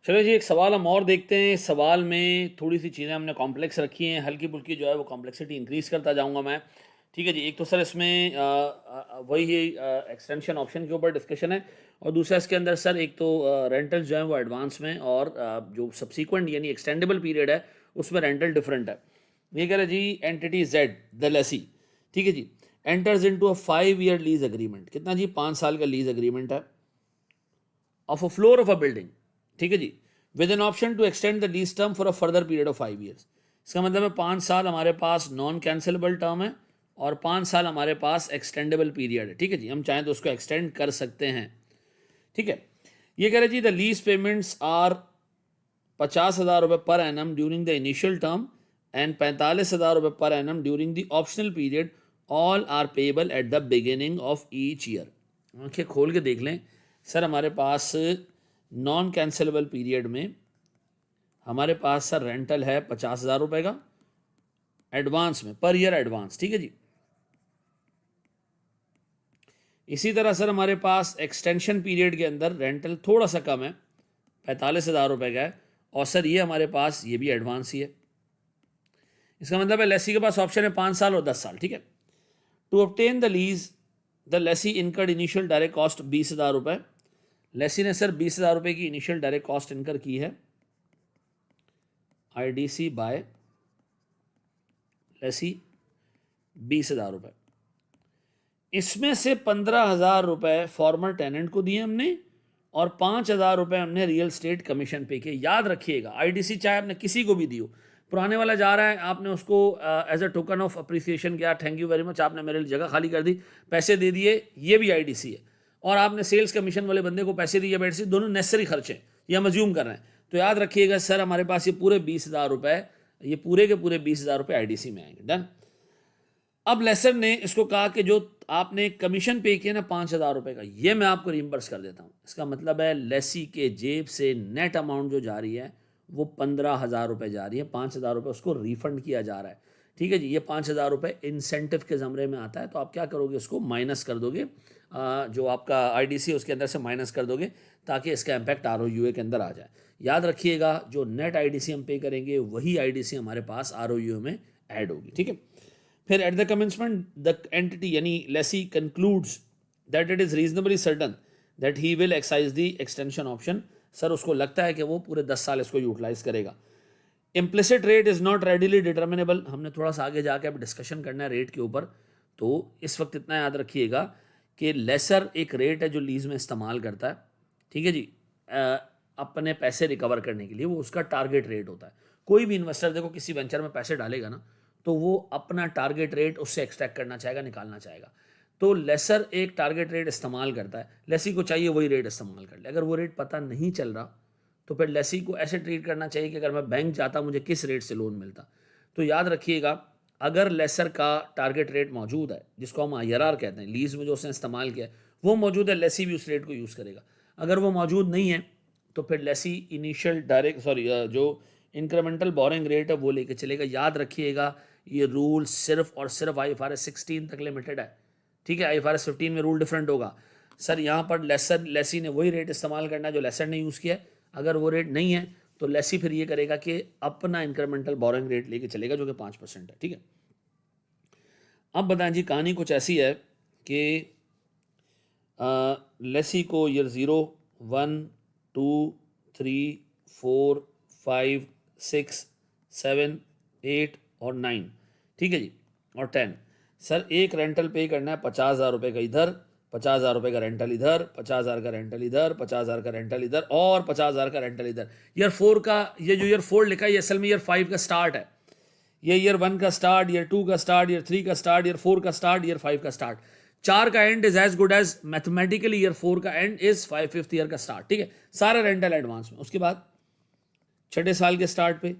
चलो जी, एक सवाल हम और देखते हैं। इस सवाल में थोड़ी सी चीज़ें हमने कॉम्प्लेक्स रखी हैं, हल्की फुल्की जो है वो कॉम्प्लेक्सिटी इंक्रीज करता जाऊंगा मैं। ठीक है जी। एक तो सर इसमें वही एक्सटेंशन ऑप्शन के ऊपर डिस्कशन है, और दूसरा इसके अंदर सर एक तो रेंटल जो है वो एडवांस में, और जो सब्सीक्वेंट यानी एक्सटेंडेबल पीरियड है उसमें रेंटल डिफरेंट है। ये कह रहे जी, एंटिटी जेड द लेसी, ठीक है जी, enters into a 5 year lease agreement. कितना जी? 5 साल का लीज एग्रीमेंट है of a floor of a building, ठीक है जी, with an option to extend the lease term for a further period of 5 years. इसका मतलब है 5 साल हमारे पास नॉन कैंसिलेबल टर्म है, और 5 साल हमारे पास एक्सटेंडेबल पीरियड है। ठीक है जी, हम चाहें तो उसको एक्सटेंड कर सकते हैं। ठीक है। ये कह रहे जी, द लीज पेमेंट्स आर 50,000 रुपये per annum during the initial term and 45,000 रुपये per annum during the optional period. All are payable at the beginning of each year. आंखें खोल के देख लें सर, हमारे पास नॉन कैंसिलेबल पीरियड में हमारे पास सर रेंटल है 50,000 रुपये का एडवांस में, पर ईयर एडवांस। ठीक है जी। इसी तरह सर हमारे पास एक्सटेंशन पीरियड के अंदर रेंटल थोड़ा सा कम है, 45,000 रुपये का है, और सर ये हमारे पास ये भी एडवांस ही है। इसका मतलब है लेसी के पास ऑप्शन है 5 साल और 10 साल। ठीक है। To obtain the lease the lessee incurred initial direct cost 20,000 रुपये। लेसी ने सर 20,000 रुपये की इनिशियल डायरेक्ट कॉस्ट इनकर की है आईडीसी बाय लेसी, 20,000 रुपये। इसमें से 15,000 रुपये फॉर्मर टेनेंट को दिए हमने, और 5,000 रुपये हमने रियल स्टेट कमीशन पे किए। याद रखिएगा, आईडीसी चाहे आपने किसी को भी दी हो, पुराने वाला जा रहा है, आपने उसको as a token of appreciation किया, थैंक यू वेरी मच, आपने मेरे लिए जगह खाली कर दी, पैसे दे दिए, ये भी आईडीसी है। और आपने सेल्स कमीशन वाले बंदे को पैसे दिए, बैठ से दोनों नेसेसरी खर्चे, ये हम अज्यूम कर रहे हैं। तो याद रखिएगा सर, हमारे पास ये पूरे 20,000 रुपये, ये पूरे के पूरे 20,000 रुपये आईडीसी में आएंगे। डन। अब लेसर ने इसको कहा कि जो आपने कमीशन पे किया ना 5,000 रुपये का, ये मैं आपको रिम्बर्स कर देता हूँ। इसका मतलब है लेसी के जेब से नेट अमाउंट जो जा रही है वो 15,000 रुपये जा रही है, 5,000 रुपये उसको रिफंड किया जा रहा है। ठीक है जी। ये 5,000 रुपये इंसेंटिव के ज़मरे में आता है, तो आप क्या करोगे, उसको माइनस कर दोगे, जो आपका आईडीसी है उसके अंदर से माइनस कर दोगे, ताकि इसका इम्पैक्ट आरओयूए के अंदर आ जाए। याद रखिएगा, जो नेट आईडीसी हम पे करेंगे वही आईडीसी हमारे पास आरओयूए में ऐड होगी। ठीक है। फिर at the commencement the entity यानी lessee concludes that it is reasonably certain that he will exercise the extension option. Sir उसको लगता है कि वो पूरे 10 साल इसको यूटिलाइज करेगा। Implicit rate is not readily determinable. हमने थोड़ा सा आगे जाके अब डिस्कशन करना है रेट के ऊपर, तो इस वक्त इतना याद रखिएगा कि लेसर एक रेट है जो लीज में इस्तेमाल करता है। ठीक है जी। अपने पैसे रिकवर करने के लिए वो उसका टारगेट रेट होता है। कोई भी इन्वेस्टर देखो किसी वेंचर में पैसे डालेगा ना, तो वो अपना टारगेट रेट उससे एक्सट्रैक्ट करना चाहेगा, निकालना चाहेगा। तो लेसर एक टारगेट रेट इस्तेमाल करता है, लेसी को चाहिए वही रेट इस्तेमाल कर ले। अगर वो रेट पता नहीं चल रहा तो फिर लेसी को ऐसे ट्रीट करना चाहिए कि अगर मैं बैंक जाता मुझे किस रेट से लोन मिलता। तो याद रखिएगा, अगर लेसर का टारगेट रेट मौजूद है, जिसको हम आईआरआर कहते हैं, लीज में जो उसने इस्तेमाल किया है वो मौजूद है, लेसी भी उस रेट को यूज़ करेगा। अगर वो मौजूद नहीं है तो फिर लेसी इनिशियल डायरेक्ट जो इंक्रीमेंटल बोरिंग रेट है वो लेके चलेगा। याद रखिएगा, ये रूल सिर्फ और सिर्फ आईएफआरएस 16 तक लिमिटेड है। ठीक है। आईएफआरएस 15 में रूल डिफरेंट होगा। सर यहाँ पर लेसी ने वही रेट इस्तेमाल करना है जो लेसर ने यूज़ किया है। अगर वो रेट नहीं है तो लेसी फिर ये करेगा कि अपना इंक्रीमेंटल बोरिंग रेट लेके चलेगा, जो कि 5% है। ठीक है। अब बताएं जी, कहानी कुछ ऐसी है कि लेसी को ईयर 0, 1, 2, 3, 4, 5, 6, 7, 8 और 9, ठीक है जी, और 10। सर एक रेंटल पे करना है 50,000 रुपये का इधर, 50,000 रुपये का रेंटल इधर, 50,000 का रेंटल इधर, 50,000 का रेंटल इधर, और 50,000 का रेंटल इधर। ईयर 4 का, ये जो ईयर 4 लिखा है ये असल में ईयर 5 का स्टार्ट है। ये ईयर 1 का स्टार्ट, ईयर 2 का स्टार्ट, ईयर 3 का स्टार्ट, ईयर 4 का स्टार्ट, ईयर 5 का स्टार्ट। 4 का end is as good as mathematically year 4 का एंड इज 5th ईयर का स्टार्ट। ठीक है। सारा रेंटल एडवांस में। उसके बाद छठे साल के स्टार्ट पे,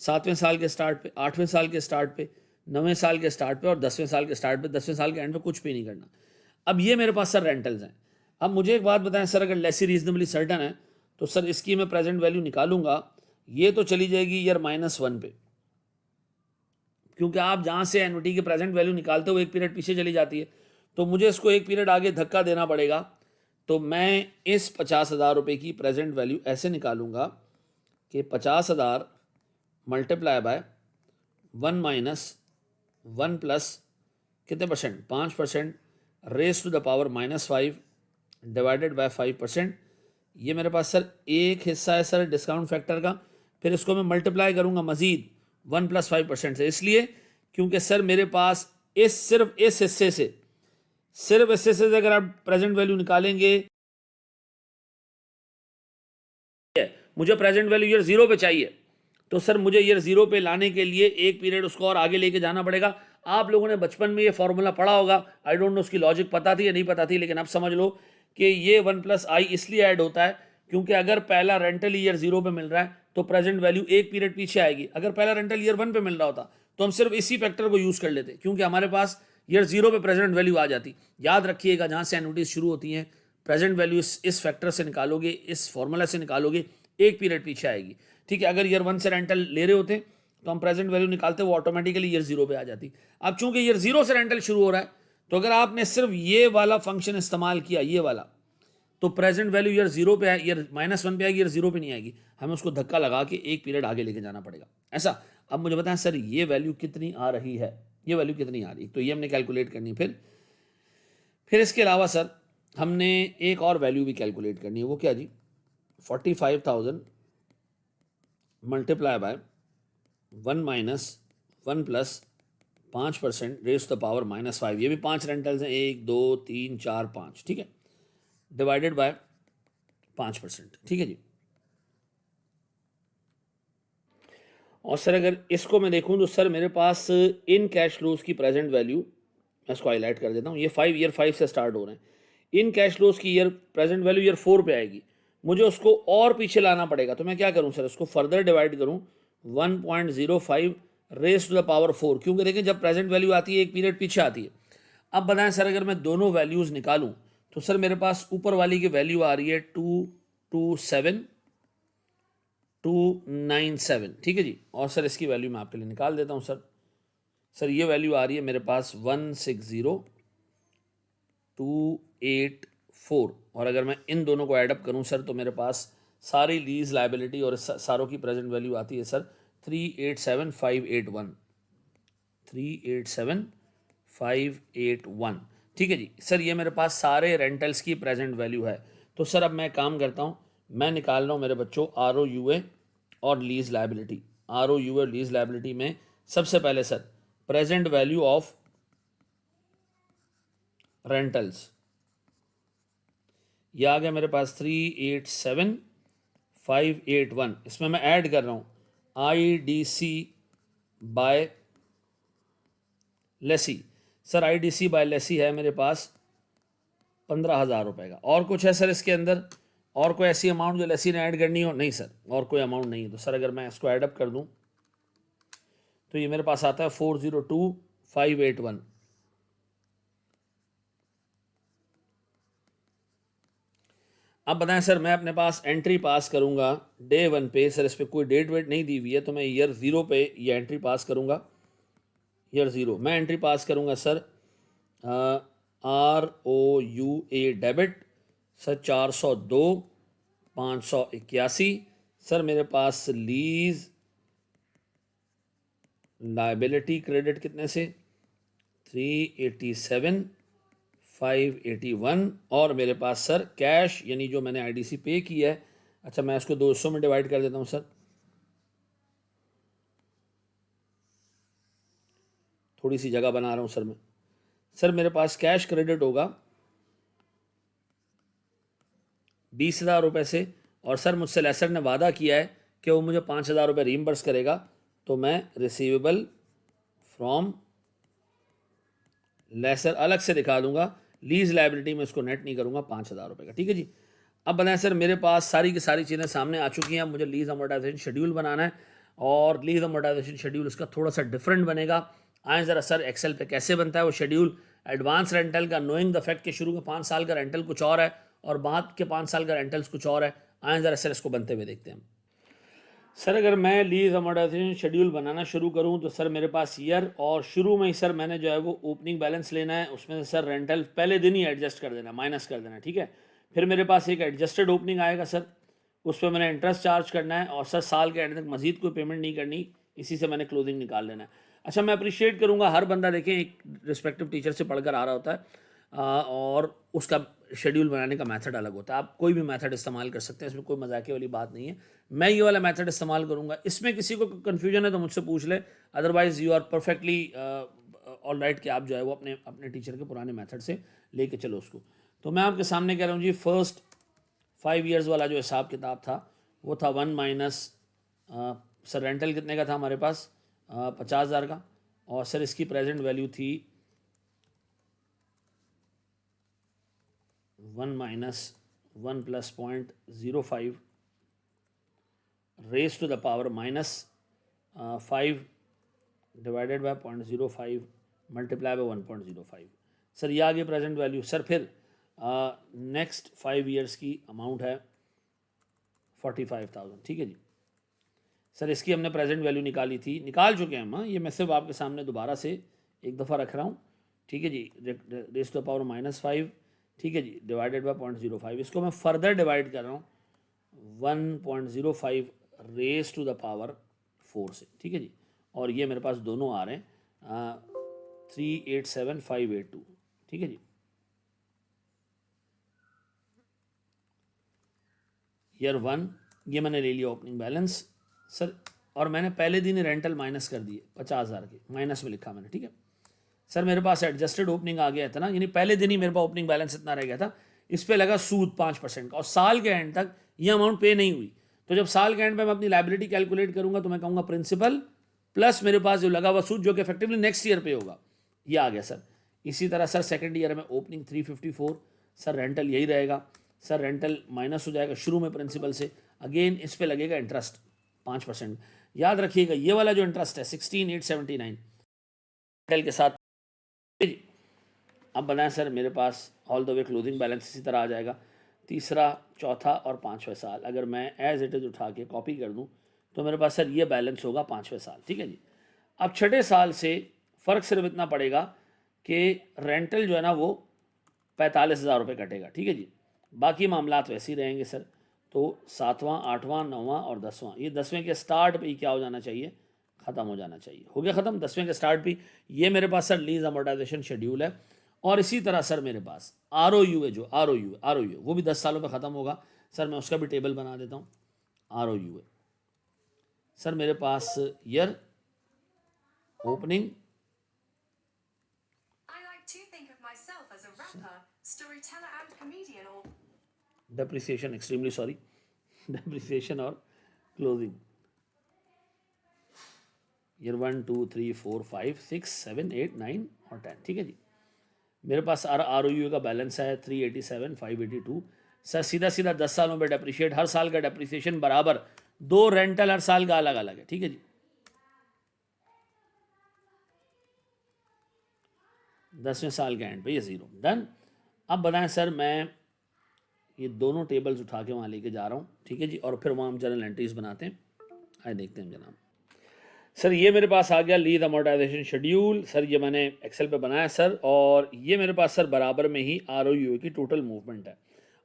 7वें साल के स्टार्ट पे, 8वें साल के स्टार्ट पे, 9वें साल के स्टार्ट पे और 10वें साल के स्टार्ट पे, 10वें साल के एंड पे कुछ भी नहीं करना। अब ये मेरे पास सर रेंटल्स हैं। अब मुझे एक बात बताएं सर, अगर लेसी रीजनेबली सर्टन है तो सर इसकी मैं प्रेजेंट वैल्यू निकालूंगा, ये तो चली जाएगी ईयर -1 पे, क्योंकि आप जहाँ से एन्युटी की प्रेजेंट वैल्यू निकालते हो एक पीरियड पीछे चली जाती है, तो मुझे इसको एक पीरियड आगे धक्का देना पड़ेगा। तो मैं इस 50,000 रुपये की प्रेजेंट वैल्यू ऐसे निकालूंगा कि 50,000 मल्टीप्लाई बाय 1 माइनस 1 प्लस कितने percent, 5% raise to the power -5 divided by 5%। ये मेरे पास सर एक हिस्सा है सर डिस्काउंट फैक्टर का, फिर इसको मैं मल्टीप्लाई करूंगा मजीद 1 + 5% से, इसलिए क्योंकि सर मेरे पास सिर्फ इस हिस्से से अगर आप प्रेजेंट वैल्यू निकालेंगे, मुझे प्रेजेंट वैल्यू ईयर 0 पे चाहिए, तो सर मुझे ईयर 0 पे लाने के लिए एक पीरियड उसको और आगे लेके जाना पड़ेगा। आप लोगों ने बचपन में ये फॉर्मूला पढ़ा होगा, आई डोंट नो उसकी लॉजिक पता थी या नहीं पता थी, लेकिन अब समझ लो कि ये 1 + i इसलिए ऐड होता है क्योंकि अगर पहला रेंटल ईयर 0 पे मिल रहा है तो प्रेजेंट वैल्यू एक पीरियड पीछे आएगी। अगर पहला रेंटल ईयर 1 पे मिल रहा होता तो हम सिर्फ इसी फैक्टर को यूज कर लेते, क्योंकि हमारे पास ईयर 0 पे प्रेजेंट वैल्यू आ जाती। याद रखिएगा, जहां से एन्युटीज शुरू होती हैं, प्रेजेंट वैल्यू इस फैक्टर से निकालोगे, इस फॉर्मूला से निकालोगे, एक पीरियड पीछे आएगी। ठीक है, अगर ईयर 1 से रेंटल ले रहे होते तो हम प्रेजेंट वैल्यू निकालते, वो ऑटोमेटिकली ईयर 0 पे आ जाती। अब चूंकि ईयर 0 से रेंटल शुरू हो रहा है, तो अगर आपने सिर्फ ये वाला फंक्शन इस्तेमाल किया, ये वाला, तो प्रेजेंट वैल्यू ईयर 0 पे है, ईयर -1 पे आएगी, ईयर 0 पे नहीं आएगी। हमें उसको धक्का लगा के एक पीरियड आगे लेके जाना पड़ेगा, ऐसा। अब मुझे बताएं सर ये वैल्यू कितनी आ रही है, ये वैल्यू कितनी आ रही है, तो ये हमने कैलकुलेट करनी है। फिर इसके अलावा सर हमने एक और वैल्यू भी कैलकुलेट करनी है, वो क्या जी, 45,000 multiply by 1 minus 1 plus 5% raise to the power -5, ये भी 5 रेंटल्स हैं, 1 2 3 4 5, ठीक है, डिवाइडेड बाय 5%, ठीक है जी। और सर अगर इसको मैं देखूं तो सर मेरे पास इन कैश फ्लोज की प्रेजेंट वैल्यू, मैं इसको हाईलाइट कर देता हूं, ये ईयर 5 से स्टार्ट हो रहे हैं। इन कैश फ्लोज की ईयर प्रेजेंट वैल्यू ईयर 4 पे आएगी, मुझे उसको और पीछे लाना पड़ेगा, तो मैं क्या करूं सर, उसको फर्दर डिवाइड करूं 1.05 रेज टू द पावर 4, क्योंकि देखें जब प्रेजेंट वैल्यू आती है एक पीरियड पीछे आती है। अब बताएं सर अगर मैं दोनों वैल्यूज निकालूं तो सर मेरे पास ऊपर वाली की वैल्यू आ रही है 297, ठीक है जी। और सर इसकी वैल्यू मैं आपके लिए निकाल देता हूं सर ये वैल्यू आ रही है मेरे पास 160,284, और अगर मैं इन दोनों को एडअप करूं सर तो मेरे पास सारी लीज लाइबिलिटी और सारों की प्रेजेंट वैल्यू आती है सर 387,581, 387,581, ठीक है जी। सर ये मेरे पास सारे रेंटल्स की प्रेजेंट वैल्यू है। तो सर अब मैं काम करता हूँ, मैं निकाल रहा हूँ मेरे बच्चों ROUA और लीज लाइबिलिटी। ROUA और लीज लाइबिलिटी में सबसे पहले sir present value of rentals, ये आ गया मेरे पास 387,581, इसमें मैं ऐड कर रहा हूँ IDC by lessee. Sir IDC by lessee है मेरे पास 15,000 रुपए का। और कुछ है सर इसके अंदर, और कोई ऐसी अमाउंट जो लेसी ने ऐड करनी हो? नहीं सर, और कोई अमाउंट नहीं है। तो सर अगर मैं इसको ऐडअप कर दूं तो ये मेरे पास आता है 402,581। अब बताएं सर, मैं अपने पास एंट्री पास करूंगा डे 1 पे, सर इस पर कोई डेट वेट नहीं दी हुई है, तो मैं ईयर 0 पे ये एंट्री पास करूंगा। ईयर 0 मैं एंट्री पास करूंगा sir ROUA debit sir 402 581। Sir मेरे पास लीज लाइबिलिटी क्रेडिट कितने से 387,581, और मेरे पास सर कैश यानी जो मैंने IDC पे किया है, अच्छा मैं इसको 200 में डिवाइड कर देता हूँ सर, थोड़ी सी जगह बना रहा हूँ सर मैं। सर मेरे पास कैश क्रेडिट होगा 20,000 रुपये से, और सर मुझसे लेसर ने वादा किया है कि वो मुझे 5,000 रुपये रीइंबर्स करेगा, तो मैं रिसीवेबल फ्रॉम लेसर अलग से दिखा दूंगा, लीज लाइबिलिटी में इसको नेट नहीं करूंगा 5,000 रुपये का, ठीक है जी। अब बताएं सर, मेरे पास सारी की सारी चीज़ें सामने आ चुकी हैं, मुझे लीज अमोर्टाइजेशन शेड्यूल बनाना है, और लीज अमोर्टाइजेशन शेड्यूल उसका थोड़ा सा डिफरेंट बनेगा। आए ज़रा सर एक्सेल पे कैसे बनता है वो शेड्यूल, एडवांस रेंटल का, नोइंग द फैक्ट के शुरू के 5 साल का रेंटल कुछ और है और बाद के 5 साल का रेंटल्स कुछ और है। आए ज़रा सर इसको बनते हुए देखते हैं। सर अगर मैं लीज अमोर्टाइजेशन शेड्यूल बनाना शुरू करूं तो सर मेरे पास ईयर, और शुरू में ही सर मैंने जो है वो ओपनिंग बैलेंस लेना है, उसमें से सर रेंटल पहले दिन ही एडजस्ट कर देना, माइनस कर देना, ठीक है। फिर मेरे पास एक एडजस्टेड ओपनिंग आएगा सर, उस पर मैंने इंटरेस्ट चार्ज करना है और सर साल के एंड तक मजीद कोई पेमेंट नहीं करनी, इसी से मैंने क्लोजिंग निकाल लेना है। अच्छा, मैं अप्रिशिएट करूँगा, हर बंदा देखें एक रिस्पेक्टिव टीचर से पढ़कर आ रहा होता है और उसका शेड्यूल बनाने का मेथड अलग होता है। आप कोई भी मेथड इस्तेमाल कर सकते हैं, इसमें कोई मजाक वाली बात नहीं है। मैं ये वाला मेथड इस्तेमाल करूँगा। इसमें किसी को कन्फ्यूजन है तो मुझसे पूछ ले, otherwise you are perfectly all right कि आप जो है वो अपने अपने टीचर के पुराने मेथड से लेके चलो उसको। तो मैं आपके सामने कह रहा हूँ जी, फर्स्ट 5 ईयर्स वाला जो हिसाब किताब था वो था 1 माइनस सर रेंटल कितने का था हमारे पास 50,000 का, और सर इसकी प्रेजेंट वैल्यू थी 1 minus 1 plus 0.05 raise to the power minus 5 divided by 0.05 multiply by 1.05। Sir ये आ गई प्रेजेंट वैल्यू। सर फिर नेक्स्ट 5 ईयर्स की अमाउंट है 45,000, ठीक है जी। सर इसकी हमने प्रेजेंट वैल्यू निकाली थी, निकाल चुके हैं हम। ये मैं सिर्फ आपके सामने दोबारा से एक दफ़ा रख रहा हूँ, ठीक है जी। रेज टू द पावर -5, ठीक है जी, डिवाइडेड बाय 0.05। इसको मैं फर्दर डिवाइड कर रहा हूँ 1.05 रेज टू द पावर 4 से, ठीक है जी। और ये मेरे पास दोनों आ रहे हैं 387,582, ठीक है जी। ईयर 1 ये मैंने ले लिया ओपनिंग बैलेंस सर, और मैंने पहले दिन ही रेंटल माइनस कर दिए 50,000 के, माइनस में लिखा मैंने, ठीक है सर। मेरे पास एडजस्टेड ओपनिंग आ गया था ना, यानी पहले दिन ही मेरे पास ओपनिंग बैलेंस इतना रह गया था। इस पर लगा सूद 5% का, और साल के एंड तक ये अमाउंट पे नहीं हुई। तो जब साल के एंड पे मैं अपनी लाइबिलिटी कैलकुलेट करूंगा तो मैं कहूँगा प्रिंसिपल प्लस मेरे पास जो लगा हुआ सूद, जो कि इफेक्टिवली नेक्स्ट ईयर पे होगा, ये आ गया सर। इसी तरह सर सेकंड ईयर में ओपनिंग 354, सर रेंटल यही रहेगा। सर रेंटल माइनस हो जाएगा शुरू में प्रिंसिपल से, अगेन इस पे लगेगा इंटरेस्ट 5%। याद रखिएगा ये वाला जो इंटरेस्ट है 16,879 रेंटल के साथ। अब बनाए सर मेरे पास all the way closing balance इसी तरह आ जाएगा। तीसरा, चौथा और 5वें साल अगर मैं एज इट इज़ उठा के कॉपी कर दूं तो मेरे पास सर ये बैलेंस होगा 5वें साल, ठीक है जी। अब छठे साल से फ़र्क सिर्फ इतना पड़ेगा कि रेंटल जो है ना वो 45,000 रुपये कटेगा, ठीक है जी। बाकी मामलात वैसे ही रहेंगे सर। तो 7वां, 8वां, 9वां और 10वां, ये 10वें के स्टार्ट पे ही क्या हो जाना चाहिए, ख़त्म हो जाना चाहिए। हो गया ख़त्म 10वें के स्टार्ट पे। ये मेरे पास सर लीज अमोर्टाइजेशन शेड्यूल है। और इसी तरह सर मेरे पास ROU है, जो ROU है वो भी 10 सालों में ख़त्म होगा। सर मैं उसका भी टेबल बना देता हूँ। ROU है सर मेरे पास year opening, depreciation, extremely sorry, depreciation और क्लोजिंग ईयर 1 2 3 4 5 6 7 8 9 और 10, ठीक है जी। मेरे पास ROU का बैलेंस है 387,582। सर सीधा सीधा 10 सालों में डेप्रिशिएट, हर साल का डेप्रिसिएशन बराबर, 2 रेंटल हर साल का अलग अलग है, ठीक है जी। 10वें साल के एंड पे ये 0 डन। अब बताएं सर, मैं ये दोनों टेबल्स उठा के वहाँ लेके जा रहा हूँ, ठीक है जी, और फिर वहाँ हम जनरल एंट्रीज बनाते हैं। आए देखते हैं जनाब। सर ये मेरे पास आ गया लीज अमोर्टाइजेशन शेड्यूल। सर ये मैंने एक्सेल पे बनाया सर, और ये मेरे पास सर बराबर में ही ROU की टोटल मूवमेंट है।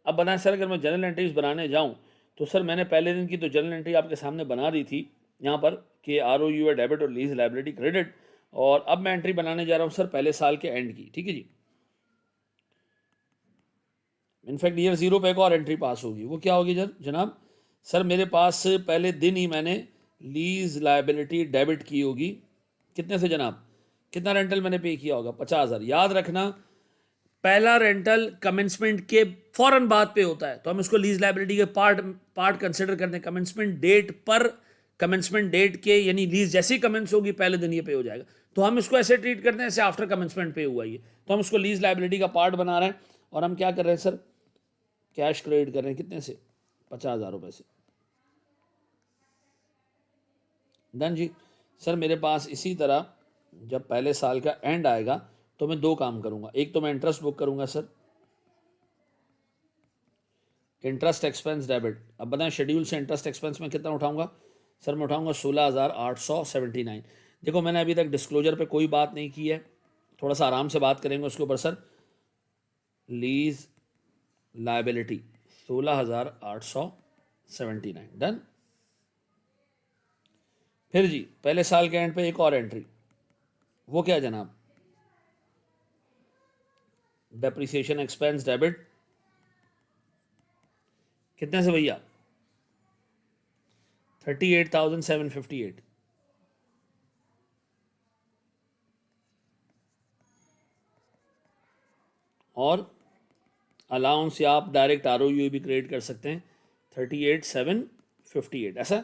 अब बनाएं सर, अगर मैं जनरल एंट्रीज बनाने जाऊँ तो सर मैंने पहले दिन की तो जनरल एंट्री आपके सामने बना दी थी यहाँ पर कि ROU है डेबिट और लीज लाइबिलिटी क्रेडिट। और अब मैं एंट्री बनाने जा रहा हूँ सर पहले साल के एंड की, ठीक है जी। इनफैक्ट ईयर 0 पे एक और एंट्री पास होगी, वो क्या होगी जनाब? सर मेरे पास पहले दिन ही मैंने लीज लाइबिलिटी डेबिट की होगी। कितने से जनाब? कितना रेंटल मैंने पे किया होगा? 50,000। याद रखना पहला रेंटल कमेंसमेंट के फौरन बाद पे होता है, तो हम इसको लीज लाइबिलिटी के पार्ट कंसिडर करते हैं। कमेंसमेंट डेट पर, कमेंसमेंट डेट के यानी लीज जैसे ही कमेंस होगी पहले दिन ये पे हो जाएगा। तो हम इसको ऐसे ट्रीट करते हैं जैसे आफ्टर कमेंसमेंट पे हुआ ये, तो हम इसको लीज लाइबिलिटी का पार्ट बना रहे हैं। और हम क्या कर रहे हैं सर? कैश क्रेडिट कर रहे हैं, कितने से? 50,000 रुपये से। डन जी। सर मेरे पास इसी तरह जब पहले साल का एंड आएगा तो मैं 2 काम करूंगा। एक तो मैं इंटरेस्ट बुक करूंगा सर, इंटरेस्ट एक्सपेंस डेबिट। अब बताएं शेड्यूल से इंटरेस्ट एक्सपेंस में कितना उठाऊंगा? सर मैं उठाऊंगा 16,879। देखो मैंने अभी तक डिस्क्लोजर पे कोई बात नहीं की है, थोड़ा सा आराम से बात करेंगे उसके ऊपर सर। Lease liability 16,879 79 done. फिर जी पहले साल के एंड पे एक और एंट्री, वो क्या जनाब? डेप्रिसिएशन एक्सपेंस डेबिट कितने से भैया? 38,758। और अलाउंस या आप डायरेक्ट ROU भी क्रिएट कर सकते हैं 38,758 ऐसा।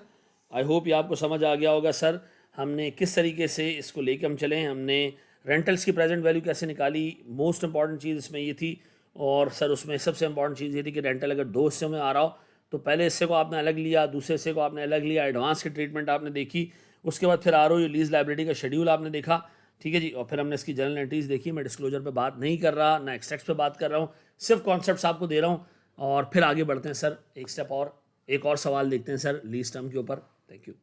आई होप ये आपको समझ आ गया होगा सर हमने किस तरीके से इसको लेके हम चले हैं। हमने रेंटल्स की प्रेजेंट वैल्यू कैसे निकाली, मोस्ट इंपॉर्टेंट चीज़ इसमें ये थी। और सर उसमें सबसे इंपॉर्टेंट चीज़ ये थी कि रेंटल अगर दो हिस्से में आ रहा हो तो पहले हिस्से को आपने अलग लिया, दूसरे हिस्से को आपने अलग लिया, एडवांस की ट्रीटमेंट आपने देखी, उसके बाद फिर ROU लीज लाइबिलिटी का शेड्यूल आपने देखा, ठीक है जी। और फिर हमने इसकी जनरल एंट्रीज देखी। मैं डिस्क्लोजर पे बात नहीं कर रहा, ना एक्सट्रैक्ट्स पे बात कर रहा हूँ, सिर्फ कॉन्सेप्ट्स आपको दे रहा हूँ। और फिर आगे बढ़ते हैं सर एक स्टेप और, एक और सवाल देखते हैं सर लीज टर्म के ऊपर। Thank you.